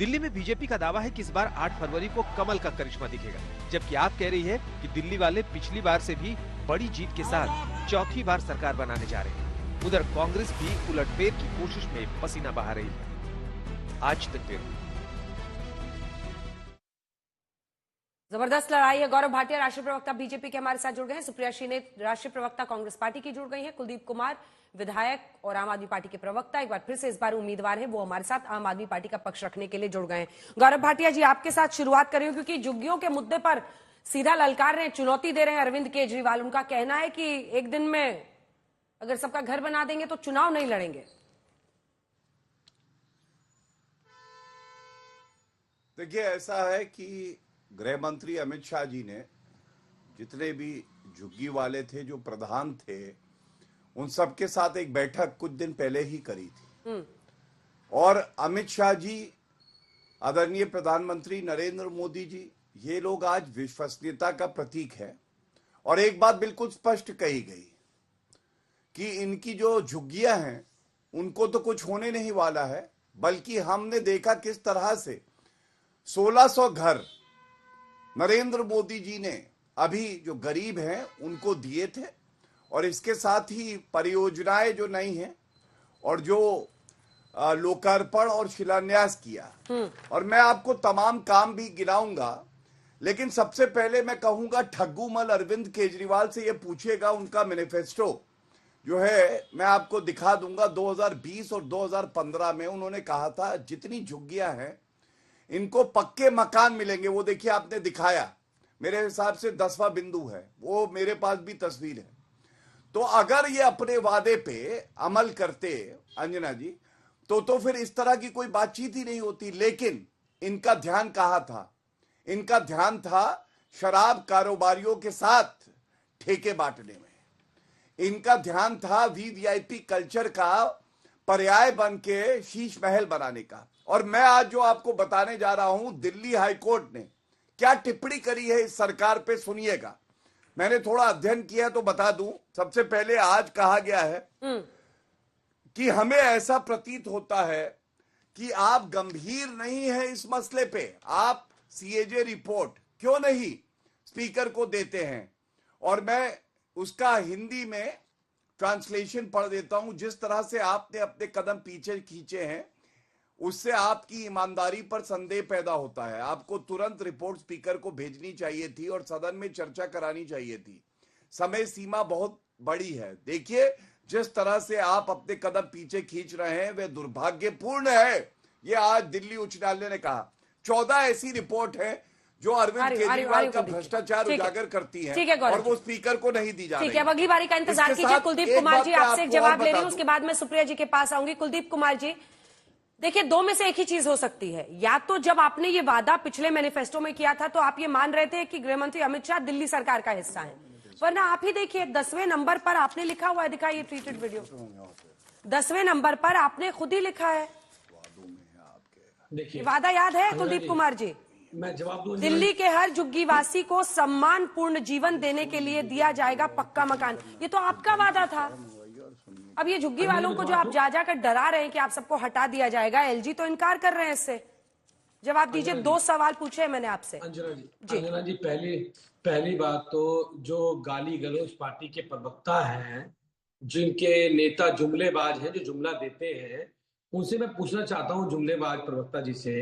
दिल्ली में बीजेपी का दावा है कि इस बार 8 फरवरी को कमल का करिश्मा दिखेगा, जबकि आप कह रही है कि दिल्ली वाले पिछली बार से भी बड़ी जीत के साथ चौथी बार सरकार बनाने जा रहे हैं। उधर कांग्रेस भी उलटफेर की कोशिश में पसीना बहा रही है। आज तक ब्यूरो। जबरदस्त लड़ाई है। गौरव भाटिया राष्ट्रीय प्रवक्ता बीजेपी के हमारे साथ जुड़ गए हैं। सुप्रिया श्रीने राष्ट्रीय प्रवक्ता कांग्रेस पार्टी की जुड़ गई हैं। कुलदीप कुमार विधायक और आम आदमी पार्टी के प्रवक्ता एक बार फिर से इस बार उम्मीदवार हैं, वो हमारे साथ आम आदमी पार्टी का पक्ष रखने के लिए जुड़ गए हैं। गौरव भाटिया जी, आपके साथ शुरुआत करें क्योंकि झुग्गियों के मुद्दे पर सीधा ललकार रहे हैं, चुनौती दे रहे हैं अरविंद केजरीवाल। उनका कहना है कि एक दिन में अगर सबका घर बना देंगे तो चुनाव नहीं लड़ेंगे। देखिए, ऐसा है कि गृह मंत्री अमित शाह जी ने जितने भी झुग्गी वाले थे, जो प्रधान थे, उन सबके साथ एक बैठक कुछ दिन पहले ही करी थी। और अमित शाह जी, आदरणीय प्रधानमंत्री नरेंद्र मोदी जी, ये लोग आज विश्वसनीयता का प्रतीक है। और एक बात बिल्कुल स्पष्ट कही गई कि इनकी जो झुग्गियां हैं उनको तो कुछ होने नहीं वाला है, बल्कि हमने देखा किस तरह से 1600 घर नरेंद्र मोदी जी ने अभी जो गरीब हैं उनको दिए थे। और इसके साथ ही परियोजनाएं जो नहीं हैं और जो लोकार्पण और शिलान्यास किया, और मैं आपको तमाम काम भी गिनाऊंगा, लेकिन सबसे पहले मैं कहूंगा ठग्गूमल अरविंद केजरीवाल से ये पूछिएगा, उनका मैनिफेस्टो जो है मैं आपको दिखा दूंगा। 2020 और 2015 में उन्होंने कहा था जितनी झुग्गियां हैं इनको पक्के मकान मिलेंगे। वो देखिए, आपने दिखाया, मेरे हिसाब से 10वां बिंदु है वो, मेरे पास भी तस्वीर है। तो अगर ये अपने वादे पे अमल करते अंजना जी, तो फिर इस तरह की कोई बातचीत ही नहीं होती। लेकिन इनका ध्यान कहाँ था? इनका ध्यान था शराब कारोबारियों के साथ ठेके बांटने में। इनका ध्यान था वीवीआईपी कल्चर का पर्याय बन के शीश महल बनाने का। और मैं आज जो आपको बताने जा रहा हूं, दिल्ली हाईकोर्ट ने क्या टिप्पणी करी है इस सरकार पे, सुनिएगा। मैंने थोड़ा अध्ययन किया तो बता दूं। सबसे पहले आज कहा गया है कि हमें ऐसा प्रतीत होता है कि आप गंभीर नहीं है इस मसले पे। आप सीएजे रिपोर्ट क्यों नहीं स्पीकर को देते हैं? और मैं उसका हिंदी में ट्रांसलेशन पढ़ देता हूं। जिस तरह से आपने अपने कदम पीछे खींचे हैं, उससे आपकी ईमानदारी पर संदेह पैदा होता है। आपको तुरंत रिपोर्ट स्पीकर को भेजनी चाहिए थी और सदन में चर्चा करानी चाहिए थी। समय सीमा बहुत बड़ी है। देखिए, जिस तरह से आप अपने कदम पीछे खींच रहे हैं वह दुर्भाग्यपूर्ण है। ये आज दिल्ली उच्च न्यायालय ने कहा। 14 ऐसी रिपोर्ट है जो अरविंद केजरीवाल का भ्रष्टाचार उजागर करती है, और वो स्पीकर को नहीं दी जा रही। ठीक है, अब अगली बारी का इंतजार कीजिए। कुलदीप कुमार जी, आपसे एक जवाब ले रही हूँ, उसके बाद मैं सुप्रिया जी के पास आऊंगी। कुलदीप कुमार जी, देखिए, दो में से एक ही चीज हो सकती है। या तो जब आपने ये वादा पिछले मैनिफेस्टो में किया था तो आप ये मान रहे थे कि गृहमंत्री अमित शाह दिल्ली सरकार का हिस्सा है, वरना आप ही देखिए 10वें नंबर पर आपने लिखा हुआ है, दिखाइए ट्वीटेड वीडियो। 10वें नंबर पर आपने खुद ही लिखा है, ये वादा याद है कुलदीप कुमार जी? मैं जवाब दूं। दिल्ली के हर झुग्गीवासी को सम्मानपूर्ण जीवन देने के लिए दिया जाएगा पक्का मकान। ये तो आपका वादा था। अब ये झुग्गी वालों को जो आप जा जाकर डरा रहे हैं कि आप सबको हटा दिया जाएगा, एलजी तो इनकार कर रहे हैं इससे। जवाब दीजिए। 2 सवाल पूछे मैंने आपसे। अंजना जी, पहली बात तो जो गाली गलौज पार्टी के प्रवक्ता हैं, जिनके नेता जुमलेबाज हैं, जो जुमला देते हैं, उनसे मैं पूछना चाहता हूं, जुमलेबाज प्रवक्ता जी से,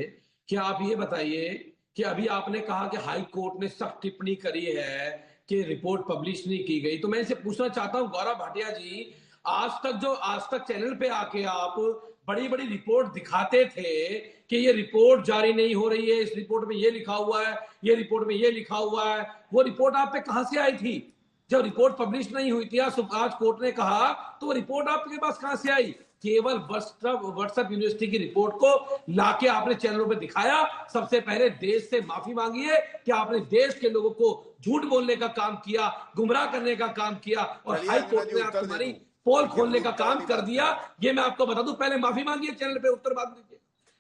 कि आप ये बताइए कि अभी आपने कहा कि हाई कोर्ट ने सख्त टिप्पणी करी है कि रिपोर्ट पब्लिश नहीं की गई। तो मैं इसे पूछना चाहता हूं, गौरव भाटिया जी, आज तक चैनल पे आके आप बड़ी बड़ी रिपोर्ट दिखाते थे कि ये रिपोर्ट जारी नहीं हो रही है, इस रिपोर्ट में ये लिखा हुआ है, ये रिपोर्ट में ये लिखा हुआ है। वो रिपोर्ट आप पे कहां से आई थी? जब रिपोर्ट पब्लिश नहीं हुई थी, आज कोर्ट ने कहा, तो वो रिपोर्ट आपके पास कहां से आई? केवल व्हाट्सएप यूनिवर्सिटी की रिपोर्ट को लाके आपने चैनलों पे दिखाया। सबसे पहले देश से माफी मांगी है कि आपने देश के लोगों को झूठ बोलने का काम किया, गुमराह करने का काम किया, और हाई कोर्ट ने तुम्हारी पोल खोलने का काम कर दिया। ये मैं आपको बता दूं, पहले माफी मांगिए, चैनल पे उत्तर बात दीजिए।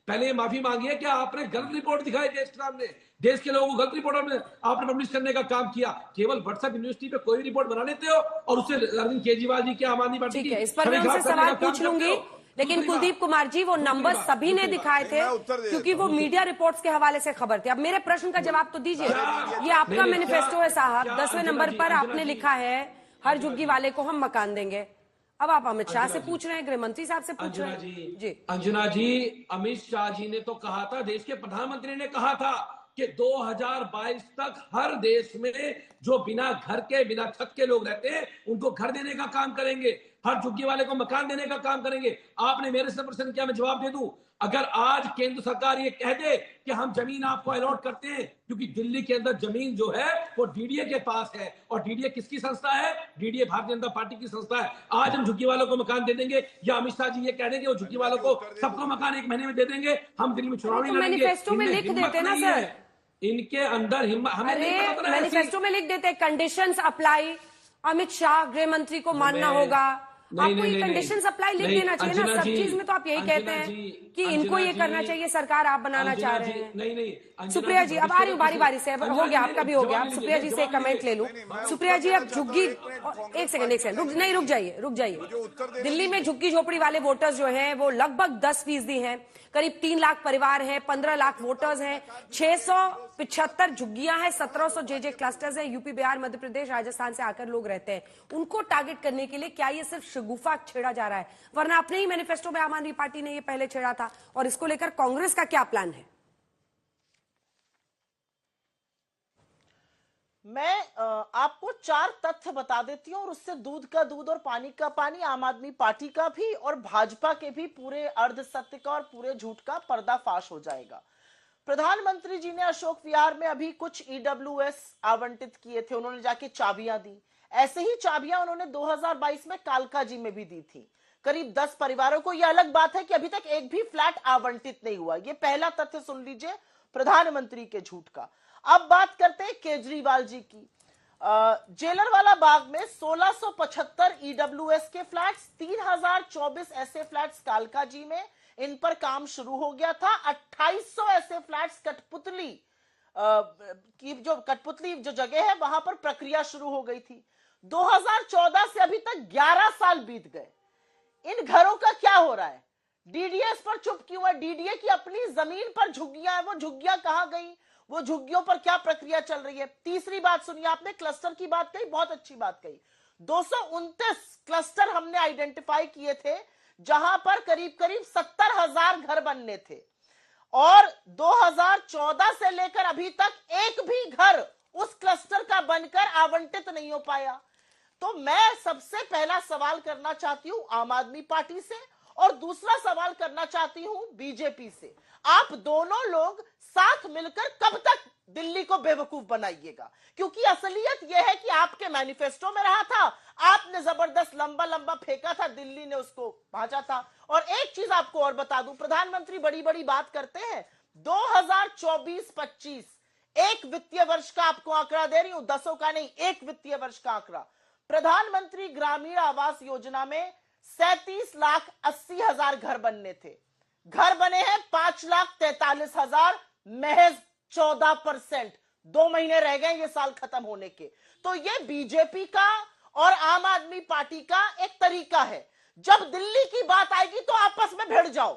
पहले ये माफी मांगिए कि आपने गलत रिपोर्ट दिखाई देश के सामने, देश के लोगों को गलत रिपोर्ट आपने पब्लिश करने का काम किया। केवल व्हाट्सएप यूनिवर्सिटी पे कोई रिपोर्ट बना लेते हो और उससे अरविंद केजरीवाल जी के आम आदमी पार्टी की, इस पर मैं उनसे सवाल पूछ लूंगी, लेकिन दूसरी कुलदीप बात- कुमार जी वो नंबर बात- सभी ने दूसरी दिखाए बात- थे मैं उत्तर दे क्योंकि देता वो हूं। मीडिया रिपोर्ट्स के हवाले से खबर थी। अब मेरे प्रश्न का जवाब तो दीजिए। ये आपका नहीं, मैनिफेस्टो क्या- है साहब, क्या 10वें अंजना नंबर जी- पर अंजना आपने जी- लिखा है हर अंजना झुग्गी जी- वाले को हम मकान देंगे। अब आप अमित शाह से अंजना जी- पूछ रहे हैं, गृह मंत्री साहब से पूछ रहे अंजना हैं। जी, अंजना जी, अमित शाह जी ने तो कहा था, देश के प्रधानमंत्री ने कहा था कि 2022 तक हर देश में जो बिना घर के, बिना छत के लोग रहते हैं उनको घर देने का काम करेंगे, हर झुग्गी वाले को मकान देने का काम करेंगे। आपने मेरे से प्रश्न किया, मैं जवाब दे दूं। अगर आज केंद्र सरकार ये कह दे कि हम जमीन आपको अलॉट करते हैं, क्योंकि दिल्ली के अंदर जमीन जो है वो डीडीए के पास है, और डीडीए किसकी संस्था है? डीडीए भारतीय जनता पार्टी की संस्था है। आज हम झुग्गी वालों को मकान दे देंगे, या अमित शाह जी ये कह देंगे वो झुग्गी वालों को सबको मकान 1 महीने में दे देंगे, हम दिल्ली में चुनाव नहीं तो लड़ेंगे। मैनिफेस्टो में इनमें लिख हिम्मत देते ना नहीं सर। है। इनके अंदर हिम्मत, हमें नहीं अरे पता था मैनिफेस्टो में लिख देते कंडीशंस अप्लाई, अमित शाह गृह मंत्री को मानना होगा। आपको ये कंडीशंस अप्लाई लिख देना चाहिए ना। सब चीज में तो आप यही कहते हैं कि इनको ये करना चाहिए, सरकार आप बनाना चाह रहे हैं। नहीं, सुप्रिया जी अब आ रही हूँ बारी बारी से, हो गया आपका भी हो गया। सुप्रिया जी से कमेंट ले लूं। सुप्रिया जी अब झुग्गी, एक सेकंड रुक जाइए। दिल्ली में झुग्गी झोपड़ी वाले वोटर्स जो हैं वो लगभग 10% हैं, करीब 3 लाख परिवार हैं, 15 लाख वोटर्स हैं, 675 झुग्गियां हैं, 1700 जे क्लस्टर्स हैं। यूपी, बिहार, मध्य प्रदेश, राजस्थान से आकर लोग रहते हैं। उनको टारगेट करने के लिए क्या ये सिर्फ शगुफा छेड़ा जा रहा है? वरना अपने ही मैनिफेस्टो में आम आदमी पार्टी ने ये पहले छेड़ा था, और इसको लेकर कांग्रेस का क्या प्लान है? मैं आपको 4 तथ्य बता देती हूं, और उससे दूध का दूध और पानी का पानी, आम आदमी पार्टी का भी और भाजपा के भी पूरे अर्ध सत्य का और पूरे झूठ का पर्दाफाश हो जाएगा। प्रधानमंत्री जी ने अशोक विहार में अभी कुछ ईडब्ल्यूएस आवंटित किए थे, उन्होंने जाके चाबियां दी। ऐसे ही चाबियां उन्होंने 2022 में कालका जी में भी दी थी, करीब 10 परिवारों को। यह अलग बात है कि अभी तक एक भी फ्लैट आवंटित नहीं हुआ। यह पहला तथ्य सुन लीजिए प्रधानमंत्री के झूठ का। अब बात करते हैं केजरीवाल जी की। जेलरवाला बाग में 1675 ईडब्ल्यूएस के फ्लैट्स, 3024 ऐसे फ्लैट्स कालका जी में, इन पर काम शुरू हो गया था। 2800 ऐसे फ्लैट्स कठपुतली की जो जगह है वहां पर प्रक्रिया शुरू हो गई थी। 2014 से अभी तक 11 साल बीत गए। इन घरों का क्या हो रहा है? डीडीएस पर चुप क्यों है? डीडीए की अपनी जमीन पर झुग्गियां हैं, वो झुग्गियां कहां गई? वो झुग्गियों पर क्या प्रक्रिया चल रही है? तीसरी बात सुनिए, आपने क्लस्टर की बात कही, बहुत अच्छी बात कही। 229 क्लस्टर हमने आइडेंटिफाई किए थे जहां पर करीब करीब 70,000 घर बनने थे, और 2014 से लेकर अभी तक एक भी घर उस क्लस्टर का बनकर आवंटित नहीं हो पाया। तो मैं सबसे पहला सवाल करना चाहती हूं आम आदमी पार्टी से, और दूसरा सवाल करना चाहती हूं बीजेपी से। आप दोनों लोग साथ मिलकर कब तक दिल्ली को बेवकूफ बनाइएगा? क्योंकि असलियत यह है कि आपके मैनिफेस्टो में रहा था, आपने जबरदस्त लंबा लंबा फेंका था, दिल्ली ने उसको भांजा था। और एक चीज आपको और बता दूं, प्रधानमंत्री बड़ी बड़ी बात करते हैं। 2024-25 एक वित्तीय वर्ष का आपको आंकड़ा दे रही हूं, 10 का नहीं, एक वित्तीय वर्ष का आंकड़ा। प्रधानमंत्री ग्रामीण आवास योजना में 37,80,000 घर बनने थे, घर बने हैं 5,43,000, महज 14%। 2 महीने रह गए ये साल खत्म होने के। तो ये बीजेपी का और आम आदमी पार्टी का एक तरीका है, जब दिल्ली की बात आएगी तो आपस में भिड़ जाओ,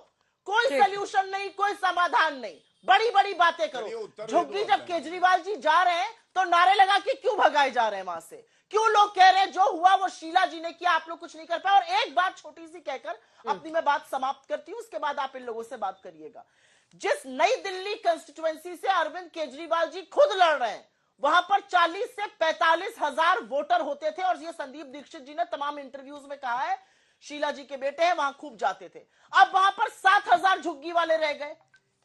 कोई सलूशन नहीं, कोई समाधान नहीं, बड़ी बड़ी बातें करो। झुग्गी जब केजरीवाल जी जा रहे हैं तो नारे लगा के क्यों भगाए जा रहे हैं वहां से? क्यों लोग कह रहे हैं जो हुआ वो शीला जी ने किया, आप लोग कुछ नहीं कर पाए? और एक बात छोटी सी कहकर अपनी मैं बात समाप्त करती हूं, उसके बाद आप इन लोगों से बात करिएगा। जिस नई दिल्ली कंस्टिट्यूएंसी से अरविंद केजरीवाल जी खुद लड़ रहे हैं, वहां पर 40 से 45,000 वोटर होते थे, और ये संदीप दीक्षित जी ने तमाम इंटरव्यूज में कहा है, शीला जी के बेटे हैं, वहां खूब जाते थे। अब वहां पर 7,000 झुग्गी वाले रह गए।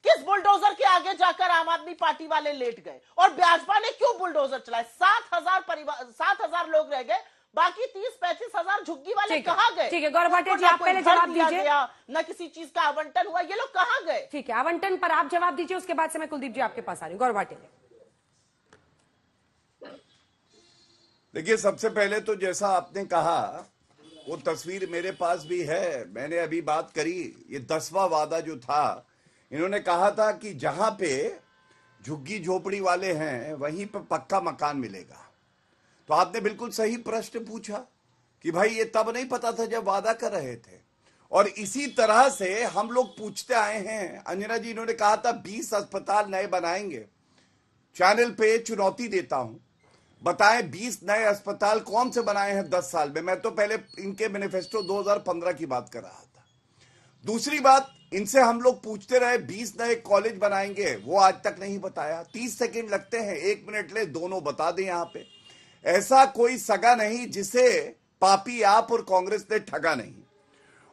किस बुलडोजर के आगे जाकर आम आदमी पार्टी वाले लेट गए? और भाजपा ने क्यों बुलडोजर चलाए? 7,000 लोग रह गए, बाकी 30-35,000 झुग्गी वाले कहां गए? ठीक है गौरव भाटिया जी, आप पहले जवाब दीजिए। न किसी चीज का आवंटन हुआ, ये लोग कहां गए? ठीक है, आवंटन पर आप जवाब दीजिए, उसके बाद से मैं कुलदीप जी आपके पास आ रही हूँ। गौरव भाटिया जी, देखिए, सबसे पहले तो जैसा आपने कहा वो तस्वीर मेरे पास भी है, मैंने अभी बात करी। ये 10वां वादा जो था, इन्होंने कहा था कि जहां पे झुग्गी झोपड़ी वाले हैं वहीं पर पक्का मकान मिलेगा। तो आपने बिल्कुल सही प्रश्न पूछा कि भाई ये तब नहीं पता था जब वादा कर रहे थे, और इसी तरह से हम लोग पूछते आए हैं। अंजना जी, इन्होंने कहा था 20 अस्पताल नए बनाएंगे। चैनल पे चुनौती देता हूं, बताएं 20 नए अस्पताल कौन से बनाए हैं 10 साल में। मैं तो पहले इनके मैनिफेस्टो 2015 की बात कर रहा था। दूसरी बात, इनसे हम लोग पूछते रहे 20 नए कॉलेज बनाएंगे, वो आज तक नहीं बताया। 30 सेकंड लगते हैं, 1 मिनट ले दोनों बता दें। यहां पे ऐसा कोई सगा नहीं जिसे पापी आप और कांग्रेस ने ठगा नहीं।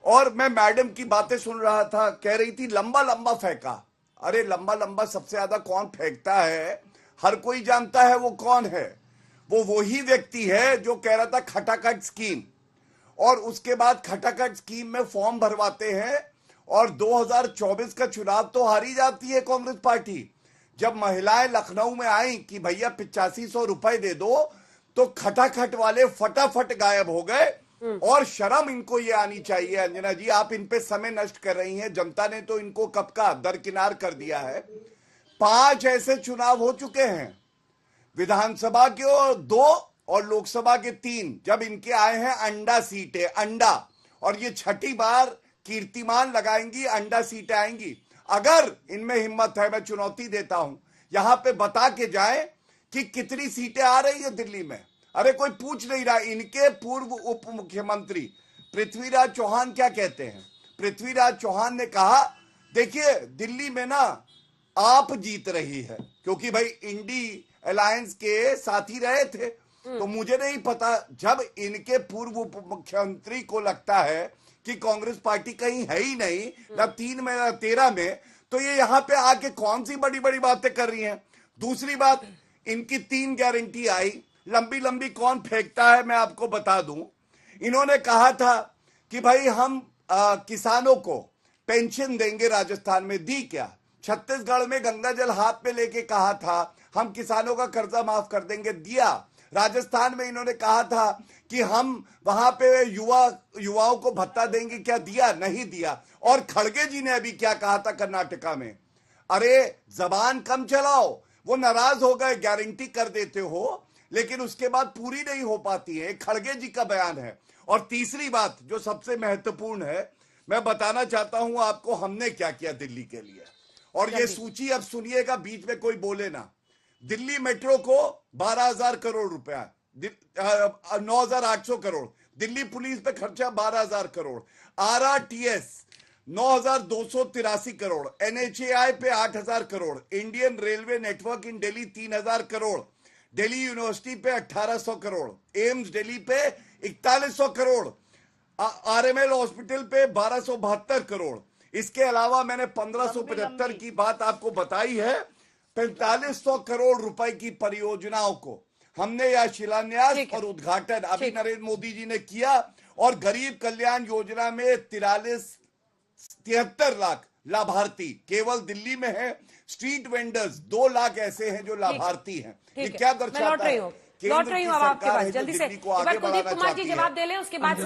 और मैं मैडम की बातें सुन रहा था, कह रही थी लंबा लंबा फेंका। अरे लंबा लंबा सबसे ज्यादा कौन फेंकता है, हर कोई जानता है वो कौन है। वो वही व्यक्ति है जो कह रहा था खटाखट स्कीम, और उसके बाद खटाखट स्कीम में फॉर्म भरवाते हैं और 2024 का चुनाव तो हारी जाती है कांग्रेस पार्टी। जब महिलाएं लखनऊ में आई कि भैया 8500 रुपए दे दो, तो खटाखट वाले फटाफट गायब हो गए। और शर्म इनको ये आनी चाहिए। अंजना जी, आप इन पे समय नष्ट कर रही हैं। जनता ने तो इनको कब का दरकिनार कर दिया है। 5 ऐसे चुनाव हो चुके हैं, विधानसभा के 2 और लोकसभा के 3। जब इनके आए हैं अंडा सीटें, अंडा, और ये 6ठी बार कीर्तिमान लगाएंगी, अंडा सीटें आएंगी। अगर इनमें हिम्मत है, मैं चुनौती देता हूं, यहां पे बता के जाए कि कितनी सीटें आ रही है दिल्ली में। अरे कोई पूछ नहीं रहा। इनके पूर्व उप मुख्यमंत्री पृथ्वीराज चौहान क्या कहते हैं? पृथ्वीराज चौहान ने कहा, देखिए दिल्ली में ना आप जीत रही है, क्योंकि भाई इंडी अलायंस के साथी रहे थे। तो मुझे नहीं पता, जब इनके पूर्व उप मुख्यमंत्री को लगता है कि कांग्रेस पार्टी कहीं है ही नहीं, ना 3 में ना 13 में, तो ये यहां पे आके कौन सी बड़ी बड़ी बातें कर रही हैं। दूसरी बात, इनकी 3 गारंटी आई, लंबी लंबी कौन फेंकता है मैं आपको बता दूं। इन्होंने कहा था कि भाई हम किसानों को पेंशन देंगे, राजस्थान में दी क्या? छत्तीसगढ़ में गंगा जल हाथ में लेके कहा था हम किसानों का कर्जा माफ कर देंगे, दिया। राजस्थान में इन्होंने कहा था कि हम वहां पे युवाओं को भत्ता देंगे, क्या दिया? नहीं दिया। और खड़गे जी ने अभी क्या कहा था कर्नाटका में, अरे जबान कम चलाओ। वो नाराज हो गए, गारंटी कर देते हो लेकिन उसके बाद पूरी नहीं हो पाती है। खड़गे जी का बयान है। और तीसरी बात जो सबसे महत्वपूर्ण है, मैं बताना चाहता हूं आपको हमने क्या किया दिल्ली के लिए। और ये सूची अब सुनिएगा, बीच में कोई बोले ना। दिल्ली मेट्रो को 12,000 करोड़ रुपया, 9,800 करोड़। दिल्ली पुलिस पे खर्चा 12,000 करोड़। RRTS 9,283 करोड़। NHAI पे 8,000 करोड़। इंडियन रेलवे नेटवर्क इन दिल्ली 3,000 करोड़। दिल्ली यूनिवर्सिटी पे 1,800 करोड़। एम्स दिल्ली पे 4,100 करोड़। RML हॉस्पिटल पे 1,272 करोड़। इसके अलावा मैंने 1,575 की बात आपको बताई है। 4,500 करोड़ रुपए की परियोजनाओं को हमने यह शिलान्यास और उद्घाटन अभी नरेंद्र मोदी जी ने किया। और गरीब कल्याण योजना में 73 लाख लाभार्थी केवल दिल्ली में है। स्ट्रीट वेंडर्स 2 लाख ऐसे हैं जो लाभार्थी हैं। ये क्या दर्शाता है? लौट रही हूँ अब आपके पास जल्दी से। एक बार कुलदीप कुमार जी जवाब दे लें, उसके बाद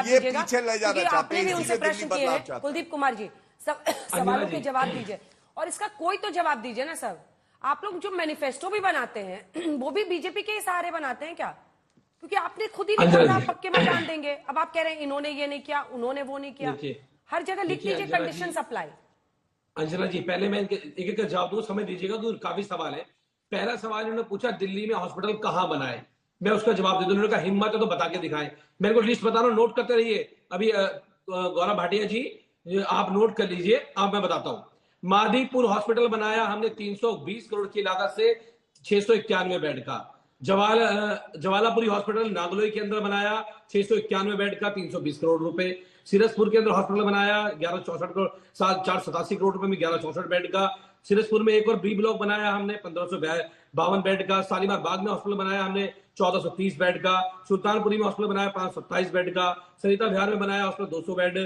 ये पीछे ले जाना चाहते हैं। आपने भी उनसे प्रश्न किए हैं। कुलदीप कुमार जी सवालों के जवाब दीजिए और इसका कोई तो जवाब दीजिए ना सर। आप लोग जो मैनिफेस्टो भी बनाते हैं वो भी बीजेपी के सहारे बनाते हैं क्या? क्योंकि आपने खुद ही नहीं कहा आप पक्के मकान देंगे, अब आप कह रहे हैं इन्होंने ये नहीं किया, उन्होंने वो नहीं किया। हर जगह लिख लीजिए कंडीशन अप्लाई। अंजना जी, पहले मैं एक एक जवाब दूं, समय दीजिएगा, तो काफी सवाल है। पहला सवाल इन्होंने पूछा दिल्ली में हॉस्पिटल कहां बनाए, मैं उसका जवाब दे दूं। उन्होंने कहा हिम्मत है तो बता के दिखाएं। मेरे को लिस्ट बता रहा हूं, नोट करते रहिए। अभी गौरव भाटिया जी आप नोट कर लीजिए, अब मैं बताता हूं। मादीपुर हॉस्पिटल बनाया हमने 320 करोड़ की लागत से, 691 बेड का। जवालापुरी हॉस्पिटल नागलोई के अंदर बनाया 691 बेड का, 320 करोड़ रुपए। सिरसपुर के अंदर हॉस्पिटल बनाया 1164 करोड़ 487 करोड़ रुपए में, 1164 बेड का। सिरसपुर में एक और बी ब्लॉक बनाया हमने 1552 बेड का। शालीमार बाग में हॉस्पिटल बनाया हमने 1430 बेड का। सुल्तानपुरी में हॉस्पिटल बनाया 527 बेड का। सरिता विहार में बनाया हॉस्पिटल 200 बेड।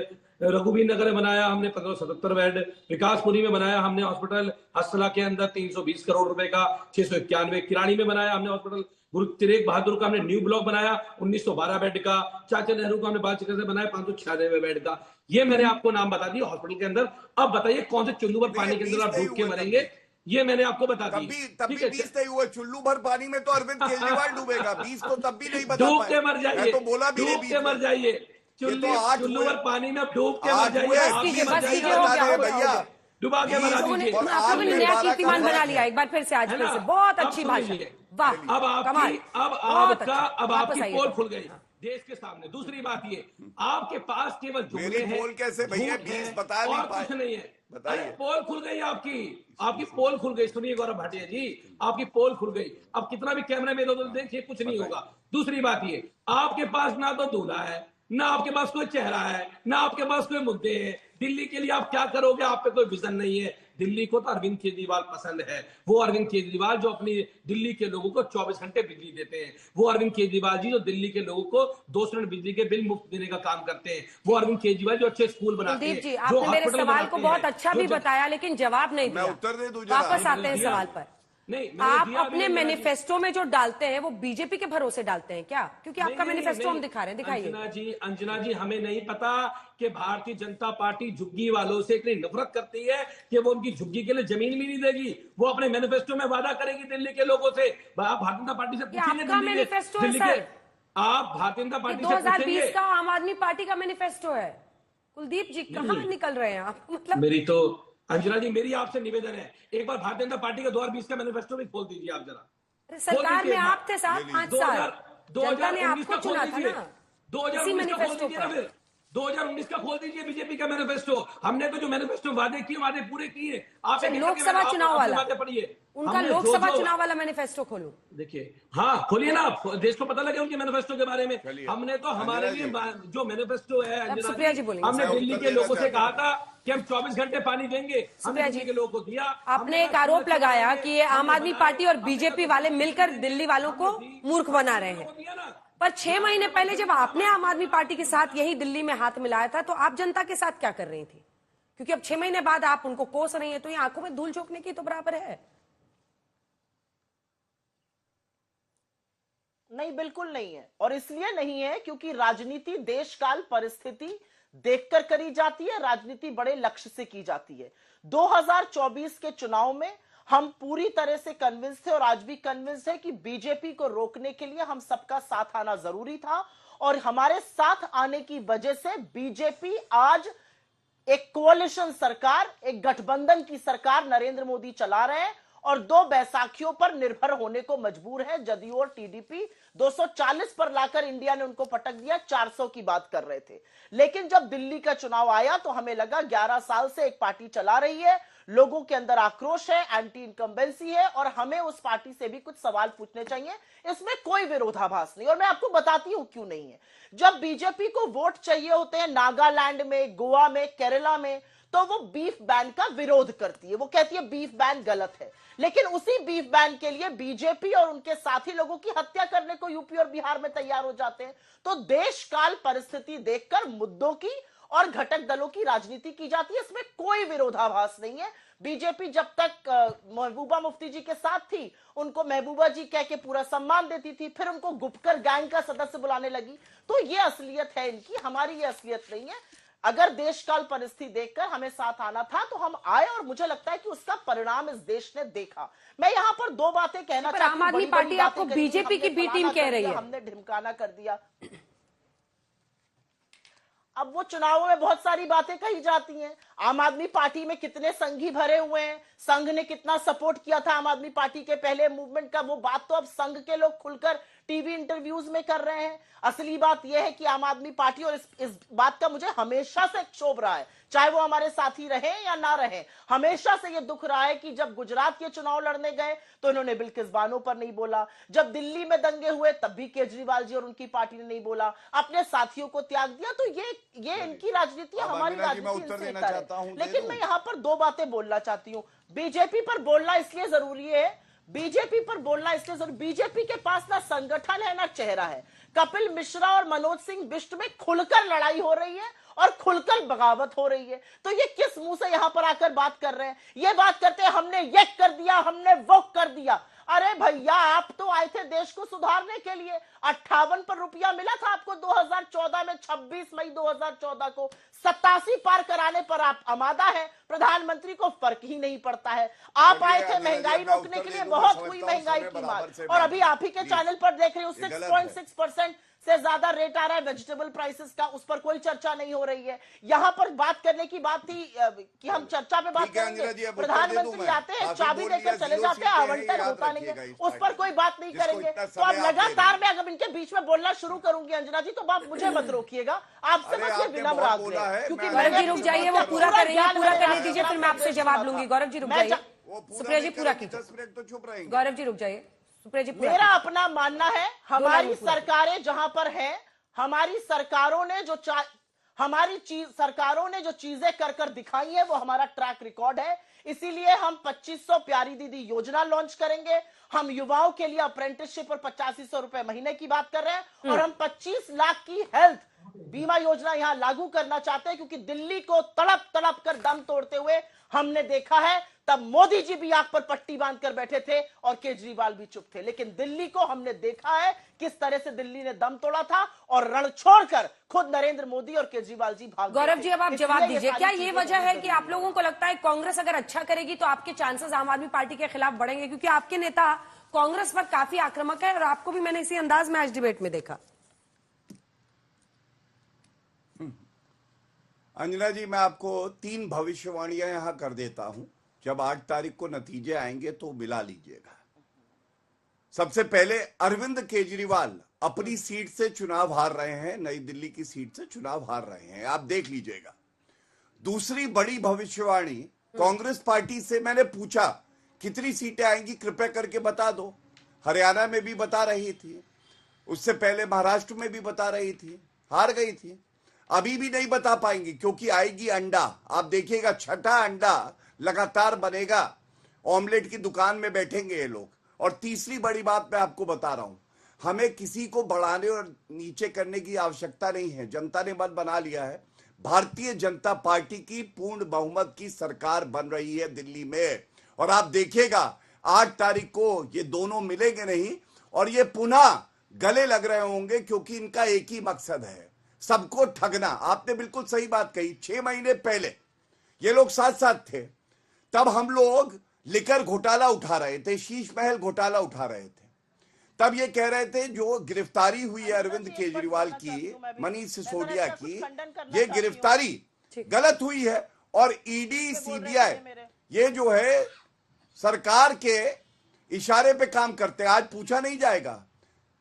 रघुवीर नगर में बनाया हमने 1577 बेड। विकासपुरी में बनाया हमने हॉस्पिटल हस्तला के अंदर 320 करोड़ रुपए का, 691। किरानी में बनाया हमने हॉस्पिटल गुरु तेग बहादुर का हमने न्यू ब्लॉक बनाया 1912 बेड का। चाचा नेहरू का हमने बाल चिकित्सा से बनाया 596 बेड का। ये मैंने आपको नाम बता दिया हॉस्पिटल के अंदर। अब बताइए कौन से चुल्लू भर पानी के अंदर आप डूब के मरेंगे, ये मैंने आपको बता दी। तभी 20 नहीं हुए। चुल्लू भर पानी में तो अरविंद केजरीवाल डूबेगा, 20 तो तब भी नहीं बता डूब के मर जाइए, तो बोला भी डूब के मर जाइए। चुल्लू और पानी में डूब के मर जाइए, बस आप भी कीजिए, मर बस कीजिए, जाइए, हो गया, भैया डुबा के मरा लोगों ने दीजिए। आपने नया कीर्तिमान बना लिया एक बार फिर से, आज है फिर ना? से बहुत अब अच्छी सुन भाषा, लीजिए। वाह अब कमाल, बहुत अच्छा। अब वापस आपकी आइए पोल तो। खुल गई देश के सामने। दूसरी बात ये, आपके पास केवल जुमले मेरी हैं, पोल कैसे भैया, झूठ 20 है, बता नहीं और पाए। कुछ नहीं है। बताइए। अरे पोल खुल गई आपकी पोल खुल गई। सुनिए गौरव भाटिया जी, आपकी पोल खुल गई। अब कितना भी कैमरे में इधर देखिए, कुछ नहीं होगा। दूसरी बात ये, आपके पास ना तो दूल्हा है, ना आपके पास कोई चेहरा है, ना आपके पास कोई मुद्दे हैं। दिल्ली के लिए आप क्या करोगे, आप पे कोई विजन नहीं है। दिल्ली को तो अरविंद केजरीवाल पसंद है। वो अरविंद केजरीवाल जो अपनी दिल्ली के लोगों को 24 घंटे बिजली देते हैं। वो अरविंद केजरीवाल जी जो दिल्ली के लोगों को 200 यूनिट बिजली के बिल मुफ्त देने का काम करते हैं। वो अरविंद केजरीवाल जो अच्छे स्कूल बनाते हैं, कुलदीप जी, जो आपने मेरे हॉस्पिटल सवाल को बनाते बहुत हैं, अच्छा भी बताया, लेकिन जवाब नहीं मैं दिया। उत्तर दे दूं जरा। वापस आते हैं सवाल पर। नहीं, आप अपने मैनिफेस्टो में जो डालते हैं वो बीजेपी के भरोसे डालते हैं क्या? क्योंकि आपका मैनिफेस्टो हम दिखा रहे हैं, दिखाइए। अंजना जी, हमें नहीं पता कि भारतीय जनता पार्टी झुग्गी वालों से इतनी नफरत करती है कि वो उनकी झुग्गी के लिए जमीन भी नहीं देगी। वो अपने मैनिफेस्टो में वादा करेगी दिल्ली के लोगों से। आप भारतीय जनता पार्टी से पूछेंगे, आपका मैनिफेस्टो है सर, आप भारतीय जनता पार्टी से 2020 का आम आदमी पार्टी का मैनिफेस्टो है। कुलदीप जी कहाँ निकल रहे हैं आप? मतलब मेरी तो अंजना जी, मेरी आपसे निवेदन है, एक बार भारतीय जनता पार्टी का 2020 का मैनिफेस्टो भी खोल दीजिए आप जरा। सरकार में आप थे साहब 5 साल, जनता ने आपको चुना था ना, इसी 2019 का खोल मैनिफेस्टो दीजिए ना पर। फिर। 2019 का खोल दीजिए बीजेपी का मैनिफेस्टो। हमने तो जो मैनिफेस्टो वादे किए, वादे पूरे किए। आप लोकसभा चुनाव वाला, पढ़िए, उनका लोकसभा चुनाव वाला मैनिफेस्टो खोलो। देखिए, हाँ खोलिए ना, देश को पता लगे उनके मैनिफेस्टो के बारे में। हमने तो हमारे लिए जो मैनिफेस्टो है, सुप्रिया जी बोलेंगे। हमने दिल्ली के लोगों से कहा था कि हम 24 घंटे पानी देंगे, हमने दिल्ली के लोगों को दिया। आपने एक आरोप लगाया कि ये आम आदमी पार्टी और बीजेपी वाले मिलकर दिल्ली वालों को मूर्ख बना रहे हैं, पर 6 महीने पहले जब आपने आम आदमी पार्टी के साथ यही दिल्ली में हाथ मिलाया था तो आप जनता के साथ क्या कर रही थी? क्योंकि अब 6 महीने बाद आप उनको कोस रही हैं, तो ये आंखों में धूल झोंकने की तो बराबर है। नहीं, बिल्कुल नहीं है। और इसलिए नहीं है क्योंकि राजनीति देश काल परिस्थिति देखकर करी जाती है, राजनीति बड़े लक्ष्य से की जाती है। 2024 के चुनाव में हम पूरी तरह से कन्विंस थे और आज भी कन्विंस है कि बीजेपी को रोकने के लिए हम सबका साथ आना जरूरी था, और हमारे साथ आने की वजह से बीजेपी आज एक कोalition सरकार, एक गठबंधन की सरकार नरेंद्र मोदी चला रहे हैं और 2 बैसाखियों पर निर्भर होने को मजबूर है। जदयू और टीडीपी 240 पर लाकर इंडिया ने उनको पटक दिया, 400 की बात कर रहे थे। लेकिन जब दिल्ली का चुनाव आया तो हमें लगा 11 साल से एक पार्टी चला रही है, लोगों के अंदर आक्रोश है, एंटी इनकम्बेंसी है, और हमें उस पार्टी से भी कुछ सवाल पूछने चाहिए। इसमें कोई विरोधाभास नहीं, और मैं आपको बताती हूं क्यों नहीं है। जब बीजेपी को वोट चाहिए होते हैं नागालैंड में, गोवा में, केरला में, तो वो बीफ बैन का विरोध करती है। वो कहती है बीफ बैन गलत है, लेकिन उसी बीफ बैन के लिए बीजेपी और उनके साथी लोगों की हत्या करने को यूपी और बिहार में तैयार हो जाते हैं। तो देश काल परिस्थिति देखकर मुद्दों की और घटक दलों की राजनीति की जाती है, इसमें कोई विरोधाभास नहीं है। बीजेपी जब तक महबूबा मुफ्ती जी के साथ थी, उनको महबूबा जी कह के पूरा सम्मान देती थी, फिर उनको गुपकर गैंग का सदस्य बुलाने लगी। तो ये असलियत है इनकी, हमारी ये असलियत नहीं है। अगर देश काल परिस्थिति देखकर हमें साथ आना था तो हम आए, और मुझे लगता है कि उसका परिणाम इस देश ने देखा। मैं यहाँ पर 2 बातें कहना चाहती हूं। आम आदमी पार्टी आपको बीजेपी की बी टीम कह रही है, हमने ढिमकाना कर दिया। अब वो चुनावों में बहुत सारी बातें कही जाती हैं। आम आदमी पार्टी में कितने संघी भरे हुए हैं, संघ ने कितना सपोर्ट किया था आम आदमी पार्टी के पहले मूवमेंट का, वो बात तो अब संघ के लोग खुलकर टीवी इंटरव्यूज में कर रहे हैं। असली बात यह है कि आम आदमी पार्टी, और इस बात का मुझे हमेशा से क्षोभ रहा है, चाहे वो हमारे साथी रहे या ना रहे, हमेशा से ये दुख रहा है कि जब गुजरात के चुनाव लड़ने गए तो इन्होंने बिल्किस बानो पर नहीं बोला, जब दिल्ली में दंगे हुए तब भी केजरीवाल जी और उनकी पार्टी ने नहीं बोला, अपने साथियों को त्याग दिया। तो ये इनकी राजनीति है, हमारी राजनीति इनसे बेहतर है। लेकिन मैं यहाँ पर 2 बातें बोलना चाहती हूँ। बीजेपी पर बोलना इसलिए जरूरी है, बीजेपी पर बोलना इसलिए जरूरी, बीजेपी के पास ना संगठन है ना चेहरा है। कपिल मिश्रा और मनोज सिंह बिष्ट में खुलकर लड़ाई हो रही है और खुलकर बगावत हो रही है। तो ये किस मुंह से यहां पर आकर बात कर रहे हैं? ये बात करते हैं हमने ये कर दिया, हमने वो कर दिया। अरे भैया, आप तो आए थे देश को सुधारने के लिए। 58 पर रुपया मिला था आपको 2014 में, 26 मई 2014 को। 87 पार कराने पर आप आमादा है, प्रधानमंत्री को फर्क ही नहीं पड़ता है। आप आए थे महंगाई रोकने के लिए, बहुत हुई महंगाई की मार, और अभी आप ही के चैनल पर देख रहे हो 6.6% से ज्यादा रेट आ रहा है वेजिटेबल प्राइसेस का, उस पर कोई चर्चा नहीं हो रही है। यहाँ पर बात करने की बात थी कि हम चर्चा पे बात करेंगे, प्रधानमंत्री आते हैं चाबी देकर चले जाते हैं, आवंटन होता नहीं है, उस पर कोई बात नहीं करेंगे। तो अब लगातार मैं अगर इनके बीच में बोलना शुरू करूंगी अंजना जी, तो आप मुझे मत रोकिएगा, आपसे बस ये विनम्र आग्रह है, क्योंकि गौरव जी रुक जाइए, वो पूरा करेंगे, पूरा करने दीजिए, फिर मैं आपसे जवाब लूंगी। गौरव जी रुक जाइए, सुप्रिया जी पूरा कीजिए। 10 मिनट तो चुप रहेंगे। गौरव जी रुक जाइए, सुप्रिया जी पूरा मेरा अपना मानना है, हमारी सरकारें जहां पर हैं, हमारी सरकारों ने जो चीजें कर दिखाई है वो हमारा ट्रैक रिकॉर्ड है। इसीलिए हम 2500 प्यारी दीदी योजना लॉन्च करेंगे। हम युवाओं के लिए अप्रेंटिसशिप और 8500 रुपए महीने की बात कर रहे हैं, और हम 25 लाख की हेल्थ बीमा योजना यहां लागू करना चाहते हैं, क्योंकि दिल्ली को तड़प तड़प कर दम तोड़ते हुए हमने देखा है। तब मोदी जी भी आंख पर पट्टी बांधकर बैठे थे और केजरीवाल भी चुप थे, लेकिन दिल्ली को हमने देखा है किस तरह से दिल्ली ने दम तोड़ा था और रण छोड़कर खुद नरेंद्र मोदी और केजरीवाल जी भाग गए। गौरव जी अब आप जवाब दीजिए, क्या ये वजह है कि आप लोगों को लगता है कांग्रेस अगर अच्छा करेगी तो आपके चांसेस आम आदमी पार्टी के खिलाफ बढ़ेंगे, क्योंकि आपके नेता कांग्रेस पर काफी आक्रामक है और आपको भी मैंने इसी अंदाज में आज डिबेट में देखा। अंजना जी, मैं आपको 3 भविष्यवाणियां यहां कर देता हूं, जब 8 तारीख को नतीजे आएंगे तो मिला लीजिएगा। सबसे पहले, अरविंद केजरीवाल अपनी सीट से चुनाव हार रहे हैं, नई दिल्ली की सीट से चुनाव हार रहे हैं, आप देख लीजिएगा। दूसरी बड़ी भविष्यवाणी, कांग्रेस पार्टी से मैंने पूछा कितनी सीटें आएंगी, कृपया करके बता दो। हरियाणा में भी बता रही थी, उससे पहले महाराष्ट्र में भी बता रही थी, हार गई थी। अभी भी नहीं बता पाएंगी, क्योंकि आएगी अंडा, आप देखिएगा 6ठा अंडा लगातार बनेगा, ऑमलेट की दुकान में बैठेंगे ये लोग। और तीसरी बड़ी बात मैं आपको बता रहा हूं, हमें किसी को बढ़ाने और नीचे करने की आवश्यकता नहीं है, जनता ने मन बना लिया है। भारतीय जनता पार्टी की पूर्ण बहुमत की सरकार बन रही है दिल्ली में, और आप देखिएगा 8 तारीख को ये दोनों मिलेंगे नहीं और ये पुनः गले लग रहे होंगे, क्योंकि इनका एक ही मकसद है, सबको ठगना। आपने बिल्कुल सही बात कही, 6 महीने पहले ये लोग साथ साथ थे, तब हम लोग लिकर घोटाला उठा रहे थे, शीश महल घोटाला उठा रहे थे, तब ये कह रहे थे जो गिरफ्तारी हुई है अरविंद केजरीवाल की, मनीष सिसोदिया की, ये गिरफ्तारी गलत हुई है, और ईडी सीबीआई ये जो है सरकार के इशारे पे काम करते हैं। आज पूछा नहीं जाएगा,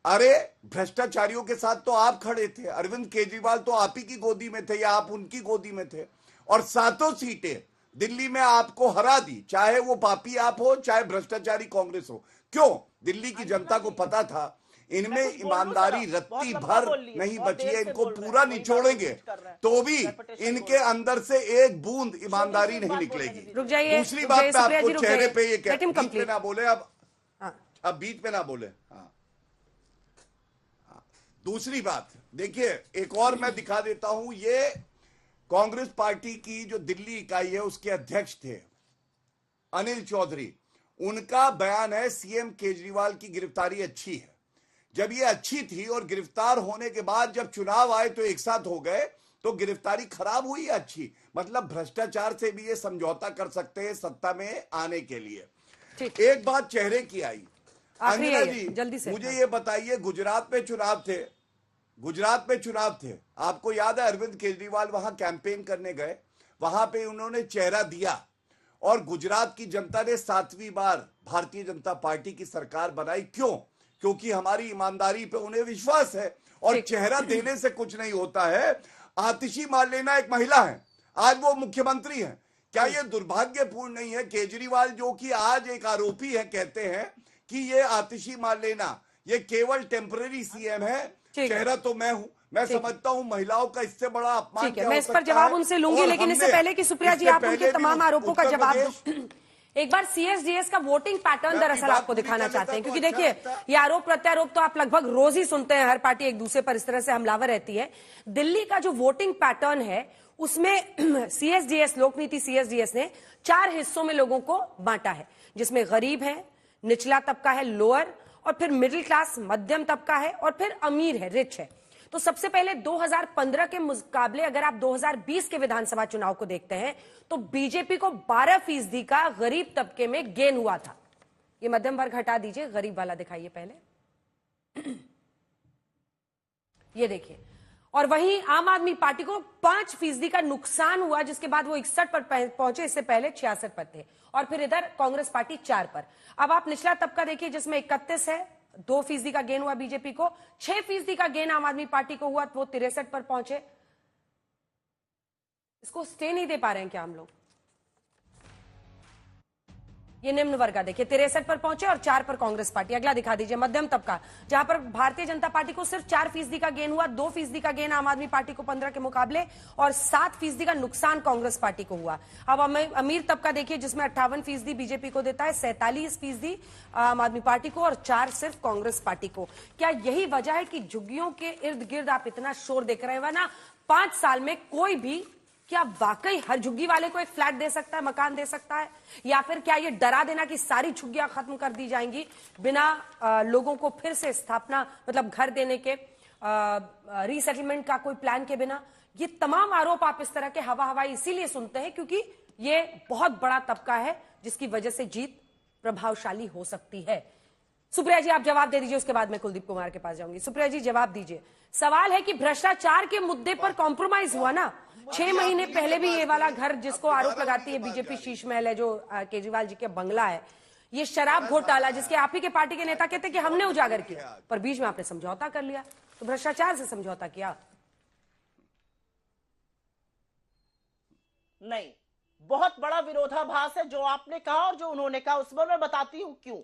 अरे भ्रष्टाचारियों के साथ तो आप खड़े थे, अरविंद केजरीवाल तो आप ही की गोदी में थे या आप उनकी गोदी में थे, और 7 सीटें दिल्ली में आपको हरा दी, चाहे वो पापी आप हो चाहे भ्रष्टाचारी कांग्रेस हो। क्यों? दिल्ली की जनता को पता था इनमें ईमानदारी रत्ती भर नहीं बची है, इनको पूरा निचोड़ेंगे तो भी इनके अंदर से एक बूंद ईमानदारी नहीं निकलेगी। दूसरी बात मैं आपको चेहरे पे ये कहती हूं, बीच में ना बोले, अब बीच में ना बोले। हाँ, दूसरी बात देखिए, एक और मैं दिखा देता हूं, ये कांग्रेस पार्टी की जो दिल्ली इकाई है उसके अध्यक्ष थे अनिल चौधरी, उनका बयान है सीएम केजरीवाल की गिरफ्तारी अच्छी है। जब ये अच्छी थी और गिरफ्तार होने के बाद जब चुनाव आए तो एक साथ हो गए, तो गिरफ्तारी खराब हुई अच्छी, मतलब भ्रष्टाचार से भी ये समझौता कर सकते हैं सत्ता में आने के लिए। एक बात चेहरे की आई, अंजना जी जल्दी से मुझे ये बताइए, गुजरात में चुनाव थे, आपको याद है अरविंद केजरीवाल वहां कैंपेन करने गए, वहां पे उन्होंने चेहरा दिया और गुजरात की जनता ने 7वीं बार भारतीय जनता पार्टी की सरकार बनाई। क्यों? क्योंकि हमारी ईमानदारी पे उन्हें विश्वास है, और चेहरा देने से कुछ नहीं होता है। आतिशी मार्लेना एक महिला है, आज वो मुख्यमंत्री है। क्या ये दुर्भाग्यपूर्ण नहीं है? केजरीवाल जो कि आज एक आरोपी है, कहते हैं कि ये आतिशी मार्लेना ये केवल टेम्पररी सीएम है, चेहरा तो मैं हूं। मैं समझता हूं महिलाओं का इससे बड़ा अपमान क्या हो सकता है। मैं इस पर जवाब उनसे लूंगी, लेकिन इससे पहले कि सुप्रिया जी आप उनके तमाम आरोपों का जवाब दो, एक बार सीएसडीएस का वोटिंग पैटर्न दरअसल आपको दिखाना चाहते हैं, क्योंकि देखिए ये आरोप प्रत्यारोप तो आप लगभग रोज ही सुनते हैं, हर पार्टी एक दूसरे पर इस तरह से हमलावर रहती है। दिल्ली का जो वोटिंग पैटर्न है उसमें सीएसडीएस, लोकनीति सीएसडीएस ने 4 हिस्सों में लोगों को बांटा है, जिसमें गरीब है, निचला तबका है लोअर, और फिर मिडिल क्लास मध्यम तबका है, और फिर अमीर है, रिच है। तो सबसे पहले 2015 के मुकाबले अगर आप 2020 के विधानसभा चुनाव को देखते हैं तो बीजेपी को 12% का गरीब तबके में गेन हुआ था। ये मध्यम वर्ग हटा दीजिए, गरीब वाला दिखाइए पहले। ये देखिए। और वहीं आम आदमी पार्टी को 5% का नुकसान हुआ, जिसके बाद वो 61 पर पहुंचे, इससे पहले 66 पर थे। और फिर इधर कांग्रेस पार्टी 4 पर। अब आप निचला तबका देखिए, जिसमें 31 है, 2% का गेन हुआ बीजेपी को, 6% का गेन आम आदमी पार्टी को हुआ, वो 63 पर पहुंचे। इसको स्टे नहीं दे पा रहे हैं क्या हम लोग? ये निम्न वर्ग देखिए, 63 पर पहुंचे और 4 पर कांग्रेस पार्टी। अगला दिखा दीजिए मध्यम तबका, जहां पर भारतीय जनता पार्टी को सिर्फ 4% का गेन हुआ, 2% का गेन आम आदमी पार्टी को 15 के मुकाबले, और 7% का नुकसान कांग्रेस पार्टी को हुआ। अब अमीर तबका देखिए, जिसमें 58% बीजेपी को देता है, 47% आम आदमी पार्टी को, और 4 सिर्फ कांग्रेस पार्टी को। क्या यही वजह है कि झुग्गियों के इर्द गिर्द आप इतना शोर देख रहे हो ना? 5 साल में कोई भी क्या वाकई हर झुग्गी वाले को एक फ्लैट दे सकता है, मकान दे सकता है? या फिर क्या ये डरा देना कि सारी झुग्गियां खत्म कर दी जाएंगी बिना लोगों को फिर से स्थापना, मतलब घर देने के, रीसेटलमेंट का कोई प्लान के बिना? ये तमाम आरोप आप इस तरह के हवा हवाई इसीलिए सुनते हैं क्योंकि ये बहुत बड़ा तबका है जिसकी वजह से जीत प्रभावशाली हो सकती है। सुप्रिया जी, आप जवाब दे दीजिए, उसके बाद मैं कुलदीप कुमार के पास जाऊंगी। सुप्रिया जी, जवाब दीजिए। सवाल है कि भ्रष्टाचार के मुद्दे पर कॉम्प्रोमाइज हुआ ना? 6 महीने पहले भी ये वाला घर, जिसको आरोप लगाती है बीजेपी, शीश महल है जो केजरीवाल जी के बंगला है, ये शराब घोटाला, जिसके आप ही के पार्टी के नेता कहते हैं कि हमने उजागर किया, पर बीच में आपने समझौता कर लिया, तो भ्रष्टाचार से समझौता किया? नहीं, बहुत बड़ा विरोधाभास है जो आपने कहा और जो उन्होंने कहा। उस पर मैं बताती हूं क्यों।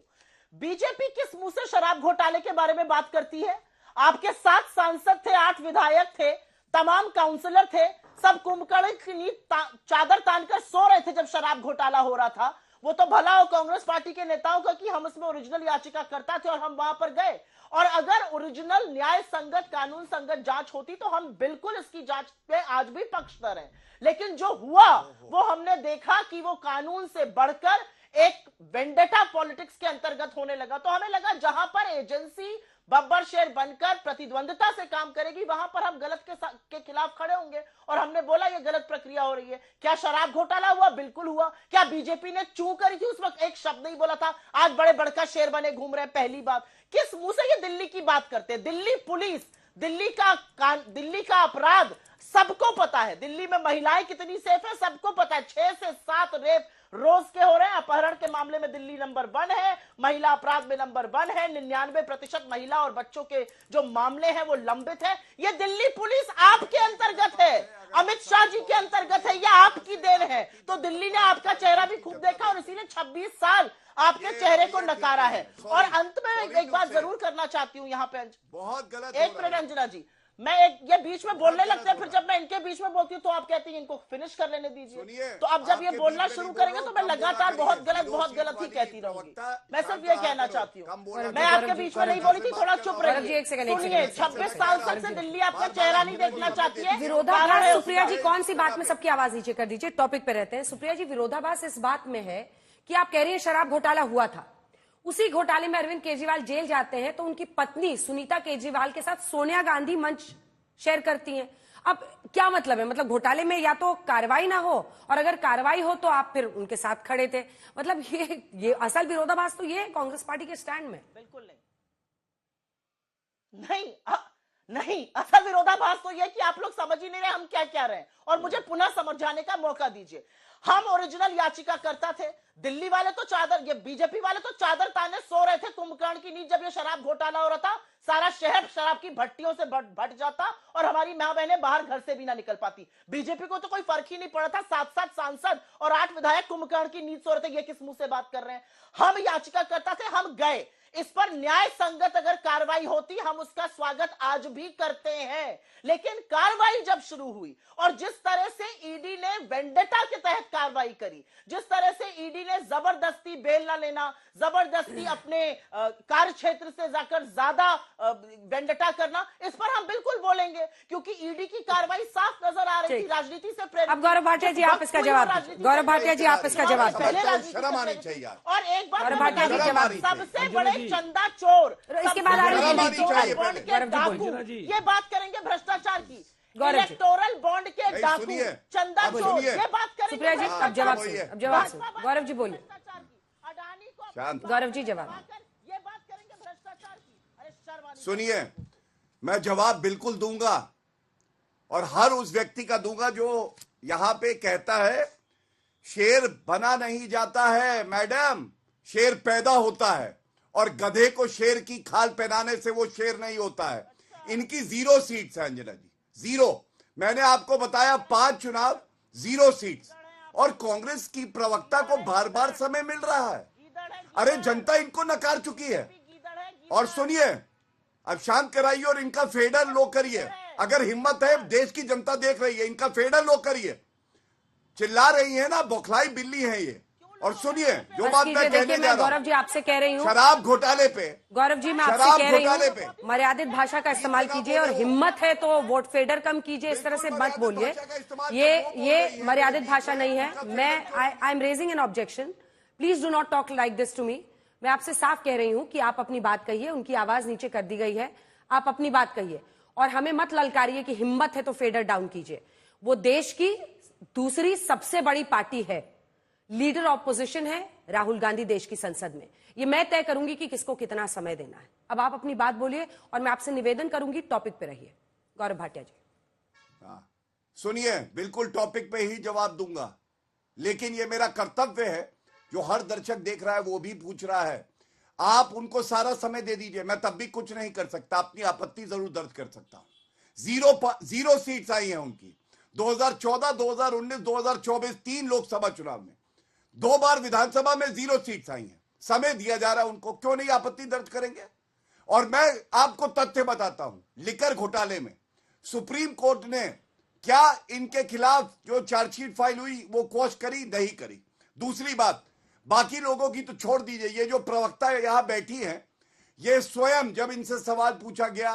बीजेपी किस मुंह से शराब घोटाले के बारे में बात करती है? आपके 7 सांसद थे, 8 विधायक थे, तमाम काउंसलर थे, सब कुंभकर्ण की नींद चादर तानकर सो रहे थे जब शराब घोटाला हो रहा था। वो तो भला हो कांग्रेस पार्टी के नेताओं का कि हम इसमें ओरिजिनल याचिका करता थे और हम वहां पर गए, और अगर ओरिजिनल न्याय संगत, कानून संगत जांच होती तो हम बिल्कुल इसकी जांच पे आज भी पक्षधर हैं। लेकिन जो हुआ वो हमने देखा कि वो कानून से बढ़कर एक वेंडेटा पॉलिटिक्स के अंतर्गत होने लगा। तो हमें लगा जहां पर एजेंसी बब्बर शेर बनकर प्रतिद्वंदिता से काम करेगी, वहां पर हम गलत के खिलाफ खड़े होंगे। और हमने बोला ये गलत प्रक्रिया हो रही है। क्या शराब घोटाला हुआ? बिल्कुल हुआ। क्या बीजेपी ने चूं करी थी? उस वक्त एक शब्द नहीं बोला था। आज बड़े बड़का शेर बने घूम रहे हैं। पहली बात, किस मुंह से ये दिल्ली की बात करते हैं? दिल्ली पुलिस, दिल्ली का अपराध सबको पता है। दिल्ली में महिलाएं कितनी सेफ है सबको पता है। 6 से 7 रेप रोज के हो रहे हैं। अपहरण के मामले में दिल्ली नंबर 1 है, महिला अपराध में नंबर 1 है। 99% महिला और बच्चों के जो मामले हैं वो लंबित है। ये दिल्ली पुलिस आपके अंतर्गत है, अमित शाह जी के अंतर्गत है, यह आपकी देन है। तो दिल्ली ने आपका चेहरा भी खूब देखा और इसीलिए 26 साल आपके चेहरे को नकारा है। और अंत में एक बात जरूर करना चाहती हूं यहाँ पे, बहुत गलत, एक मिनट अंजना जी, मैं ये बीच में बोलने लगते हैं, फिर जब मैं इनके बीच में बोलती हूँ तो आप कहती हैं इनको फिनिश कर लेने दीजिए। तो अब जब ये बोलना शुरू करेंगे तो मैं लगातार बहुत गलत ही कहती रहूंगी। मैं सिर्फ ये कहना चाहती हूँ, मैं आपके बीच में नहीं बोली थी, थोड़ा चुप रहिए। सुनिए, 26 साल तक से दिल्ली आपका चेहरा नहीं देखना चाहती है। विरोधाभास, सुप्रिया जी कौन सी बात में सबकी आवाज नीचे कर दीजिए, टॉपिक पे रहते हैं। सुप्रिया जी, विरोधाभास इस बात में है कि आप कह रही है शराब घोटाला हुआ था, उसी घोटाले में अरविंद केजरीवाल जेल जाते हैं तो उनकी पत्नी सुनीता केजरीवाल के साथ सोनिया गांधी मंच शेयर करती हैं। अब क्या मतलब है? मतलब घोटाले में या तो कार्रवाई ना हो, और अगर कार्रवाई हो तो आप फिर उनके साथ खड़े थे। मतलब ये असल विरोधाभास तो ये है कांग्रेस पार्टी के स्टैंड में। बिल्कुल नहीं, असल विरोधाभास तो यह कि आप लोग समझ ही नहीं रहे हम क्या कह रहे हैं, और मुझे पुनः समझाने का मौका दीजिए। हम ओरिजिनल याचिका करता थे, दिल्ली वाले तो चादर, ये बीजेपी वाले तो चादर ताने सो रहे थे कुंभकर्ण की नींद। जब ये शराब घोटाला हो रहा था, सारा शहर शराब की भट्टियों से भट जाता और हमारी मां बहनें बाहर घर से भी ना निकल पाती। बीजेपी को तो कोई फर्क ही नहीं पड़ा था। 7 सांसद और 8 विधायक कुंभकर्ण की नींद सो रहे थे। ये किस मुंह से बात कर रहे हैं? हम याचिका करता थे, हम गए, इस पर न्याय संगत अगर कार्रवाई होती हम उसका स्वागत आज भी करते हैं। लेकिन कार्रवाई जब शुरू हुई और जिस तरह से ईडी ने वेंडेटा के तहत कार्रवाई करी, जिस तरह से ईडी ने जबरदस्ती बेल ना लेना, जबरदस्ती अपने कार्य क्षेत्र से जाकर ज्यादा वेंडेटा करना, इस पर हम बिल्कुल बोलेंगे क्योंकि ईडी की कार्रवाई साफ नजर आ रही थी, राजनीति से प्रेरित। अब गौरव भाटिया जी आप इसका जवाब, गौरव भाटिया जी आप इसका जवाब, शर्म आनी चाहिए। और एक बात भाटिया जी जवाब, सबसे बड़े चंदा चोर, इसके बाद ये बात करेंगे भ्रष्टाचार की, इलेक्टोरल बॉन्ड के डाकू, चंदा चोर, ये बात करेंगे। सुप्रिया जी अब जवाब गौरव जी बोलिए। अडानी को गौरव जी जवाब, ये बात करेंगे भ्रष्टाचार की। अरे शर्म, सुनिए, मैं जवाब बिल्कुल दूंगा, और हर उस व्यक्ति का दूंगा जो यहां पे कहता है शेर बना नहीं जाता है मैडम, शेर पैदा होता है, और गधे को शेर की खाल पहनाने से वो शेर नहीं होता है। इनकी 0 सीट्स है अंजना जी, 0। मैंने आपको बताया 5 चुनाव 0 सीट्स, और कांग्रेस की प्रवक्ता को बार बार समय मिल रहा है। अरे जनता इनको नकार चुकी है। और सुनिए, अब शांत कराइए और इनका फेडर लो करिए। अगर हिम्मत है, देश की जनता देख रही है, इनका फेडर लो करिए। चिल्ला रही है ना, बौखलाई बिल्ली है ये। और सुनिए जो बात मैं कहने जा रहा हूं, गौरव जी आपसे कह रही हूँ, शराब घोटाले पे, गौरव जी मैं आपसे कह रही हूँ, मर्यादित भाषा का इस्तेमाल कीजिए, और हिम्मत है तो वोट फेडर कम कीजिए, इस तरह से मत बोलिए। ये मर्यादित भाषा नहीं है। मैं I am raising an objection, please do not talk like this to me. मैं आपसे साफ कह रही हूं कि आप अपनी बात कहिए, उनकी आवाज नीचे कर दी गई है, आप अपनी बात कहिए, और हमें मत ललकारिए कि हिम्मत है तो फेडर डाउन कीजिए। वो देश की दूसरी सबसे बड़ी पार्टी है, लीडर ऑपोजिशन है राहुल गांधी देश की संसद में। ये मैं तय करूंगी कि किसको कितना समय देना है। अब आप अपनी बात बोलिए, और मैं आपसे निवेदन करूंगी टॉपिक पे रहिए। गौरव भाटिया जी। सुनिए, बिल्कुल टॉपिक पे ही जवाब दूंगा, लेकिन ये मेरा कर्तव्य है, जो हर दर्शक देख रहा है वो भी पूछ रहा है। आप उनको सारा समय दे दीजिए, मैं तब भी कुछ नहीं कर सकता, अपनी आपत्ति जरूर दर्ज कर सकता हूं। 0 सीट्स आई हैं उनकी 2014, 2019, 2024 3 लोकसभा चुनाव में, 2 बार विधानसभा में 0 सीट्स आई हैं। समय दिया जा रहा है उनको, क्यों नहीं आपत्ति दर्ज करेंगे? और मैं आपको तथ्य बताता हूं, लिकर घोटाले में सुप्रीम कोर्ट ने क्या इनके खिलाफ जो चार्जशीट फाइल हुई वो क्वॉश करी? नहीं करी। दूसरी बात, बाकी लोगों की तो छोड़ दीजिए, ये जो प्रवक्ता यहां बैठी हैं, ये स्वयं जब इनसे सवाल पूछा गया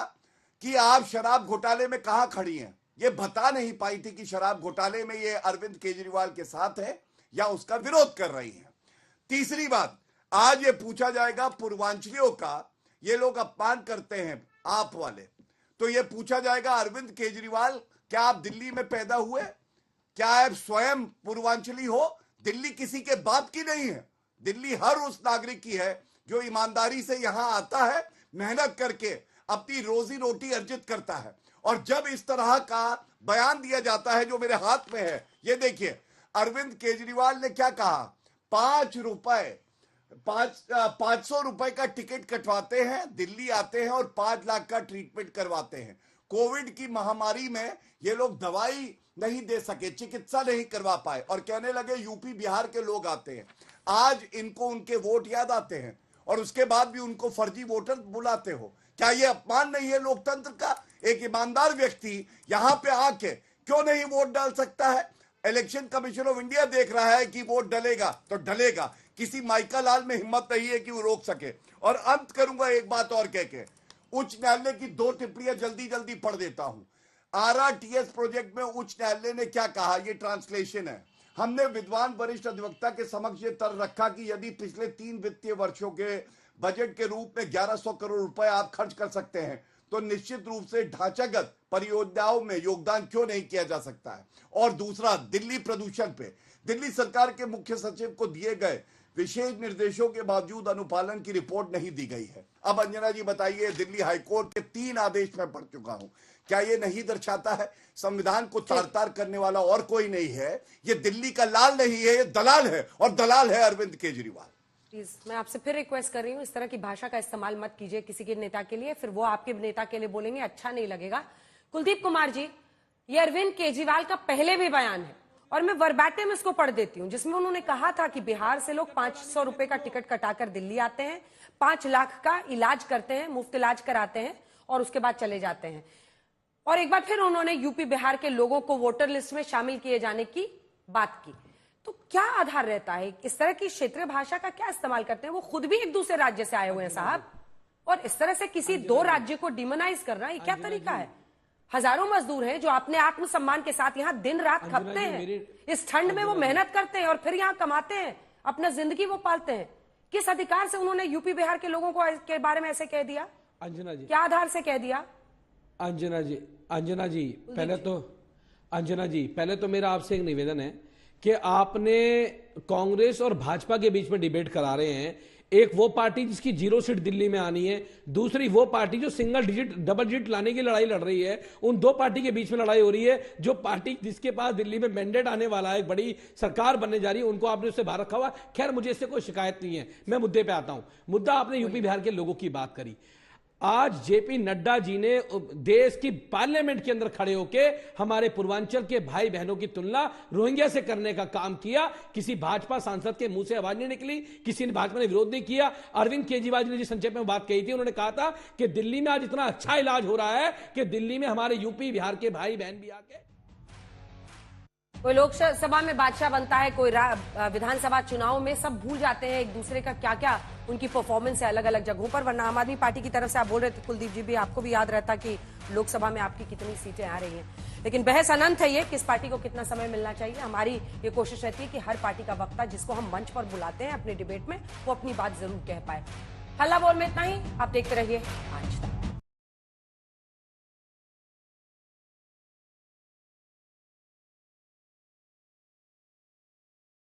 कि आप शराब घोटाले में कहां खड़ी हैं, ये बता नहीं पाई थी कि शराब घोटाले में ये अरविंद केजरीवाल के साथ है या उसका विरोध कर रही हैं। तीसरी बात, आज ये पूछा जाएगा पूर्वांचलियों का, ये लोग अपमान करते हैं आप वाले, तो ये पूछा जाएगा अरविंद केजरीवाल क्या आप दिल्ली में पैदा हुए? क्या आप स्वयं पूर्वांचली हो? दिल्ली किसी के बाप की नहीं है, दिल्ली हर उस नागरिक की है जो ईमानदारी से यहां आता है, मेहनत करके अपनी रोजी रोटी अर्जित करता है। और जब इस तरह का बयान दिया जाता है जो मेरे हाथ में है, ये देखिए अरविंद केजरीवाल ने क्या कहा, 500 रुपए का टिकट कटवाते हैं, दिल्ली आते हैं और 5 लाख का ट्रीटमेंट करवाते हैं। कोविड की महामारी में ये लोग दवाई नहीं दे सके, चिकित्सा नहीं करवा पाए, और कहने लगे यूपी बिहार के लोग आते हैं। आज इनको उनके वोट याद आते हैं, और उसके बाद भी उनको फर्जी वोटर बुलाते हो। क्या ये अपमान नहीं है लोकतंत्र का? एक ईमानदार व्यक्ति यहां पे आके क्यों नहीं वोट डाल सकता है? इलेक्शन कमीशन ऑफ इंडिया देख रहा है कि वोट डलेगा तो डलेगा, किसी माइका लाल में हिम्मत नहीं है कि वो रोक सके। और अंत करूंगा एक बात और कह के, उच्च न्यायालय की 2 टिप्पणियां जल्दी जल्दी पढ़ देता हूं। RRTS प्रोजेक्ट में उच्च न्यायालय ने क्या कहा, ये ट्रांसलेशन है। हमने विद्वान वरिष्ठ अधिवक्ता के समक्ष ये तर्क रखा कि यदि पिछले 3 वित्तीय वर्षों के बजट के रूप में 1100 करोड़ रुपए आप खर्च कर सकते हैं, तो निश्चित रूप से ढांचागत परियोजनाओं में योगदान क्यों नहीं किया जा सकता है। और दूसरा, दिल्ली प्रदूषण पे दिल्ली सरकार के मुख्य सचिव को दिए गए विशेष निर्देशों के बावजूद अनुपालन की रिपोर्ट नहीं दी गई है। अब अंजना जी बताइए, दिल्ली हाईकोर्ट के 3 आदेश मैं पढ़ चुका हूं, क्या ये नहीं दर्शाता है संविधान को तार-तार करने वाला और कोई नहीं है? ये दिल्ली का लाल नहीं है, ये दलाल है, और दलाल है अरविंद केजरीवाल। प्लीज मैं आपसे फिर रिक्वेस्ट कर रही हूँ, इस तरह की भाषा का इस्तेमाल मत कीजिए किसी के नेता के लिए, फिर वो आपके नेता के लिए बोलेंगे, अच्छा नहीं लगेगा। कुलदीप कुमार जी, ये अरविंद केजरीवाल का पहले भी बयान है, और मैं वर्बैटिम इसको पढ़ देती हूँ, जिसमें उन्होंने कहा था कि बिहार से लोग 500 रुपए का टिकट कटाकर दिल्ली आते हैं, 5 लाख का इलाज करते हैं, मुफ्त इलाज कराते हैं, और उसके बाद चले जाते हैं। और एक बार फिर उन्होंने यूपी बिहार के लोगों को वोटर लिस्ट में शामिल किए जाने की बात की। तो क्या आधार रहता है? इस तरह की क्षेत्रीय भाषा का क्या इस्तेमाल करते हैं? वो खुद भी एक दूसरे राज्य से आए हुए हैं साहब, और इस तरह से किसी 2 राज्य को डिमोनाइज करना, ये क्या तरीका है? हजारों मजदूर हैं जो अपने आत्मसम्मान के साथ यहाँ दिन रात खपते हैं, इस ठंड में वो मेहनत करते हैं और फिर यहाँ कमाते हैं, अपना जिंदगी वो पालते हैं। किस अधिकार से उन्होंने यूपी बिहार के लोगों को के बारे में ऐसे कह दिया? अंजना जी, क्या आधार से कह दिया? अंजना जी पहले तो मेरा आपसे एक निवेदन है कि आपने कांग्रेस और भाजपा के बीच में डिबेट करा रहे हैं, एक वो पार्टी जिसकी 0 सीट दिल्ली में आनी है, दूसरी वो पार्टी जो सिंगल डिजिट डबल डिजिट लाने की लड़ाई लड़ रही है। उन दो पार्टी के बीच में लड़ाई हो रही है। जो पार्टी जिसके पास दिल्ली में मैंडेट आने वाला है, एक बड़ी सरकार बनने जा रही है, उनको आपने उससे बाहर रखा हुआ। खैर, मुझे इससे कोई शिकायत नहीं है। मैं मुद्दे पे आता हूं। मुद्दा आपने यूपी बिहार के लोगों की बात करी। आज जेपी नड्डा जी ने देश की पार्लियामेंट के अंदर खड़े होकर हमारे पूर्वांचल के भाई बहनों की तुलना रोहिंग्या से करने का काम किया। किसी भाजपा सांसद के मुंह से आवाज नहीं निकली, किसी ने भाजपा ने विरोध नहीं किया। अरविंद केजरीवाल जी ने जिस संक्षेप में बात कही थी, उन्होंने कहा था कि दिल्ली में आज इतना अच्छा इलाज हो रहा है कि दिल्ली में हमारे यूपी बिहार के भाई बहन भी आके कोई लोकसभा में बादशाह बनता है, कोई विधानसभा चुनाव में सब भूल जाते हैं एक दूसरे का क्या क्या उनकी परफॉर्मेंस है अलग अलग जगहों पर। वरना आम आदमी पार्टी की तरफ से आप बोल रहे थे कुलदीप जी भी, आपको भी याद रहता कि लोकसभा में आपकी कितनी सीटें आ रही हैं। लेकिन बहस अनंत है ये, किस पार्टी को कितना समय मिलना चाहिए। हमारी ये कोशिश रहती है कि हर पार्टी का वक्ता जिसको हम मंच पर बुलाते हैं अपने डिबेट में, वो अपनी बात जरूर कह पाए। हल्ला बोल में इतना ही। आप देखते रहिए आज तक।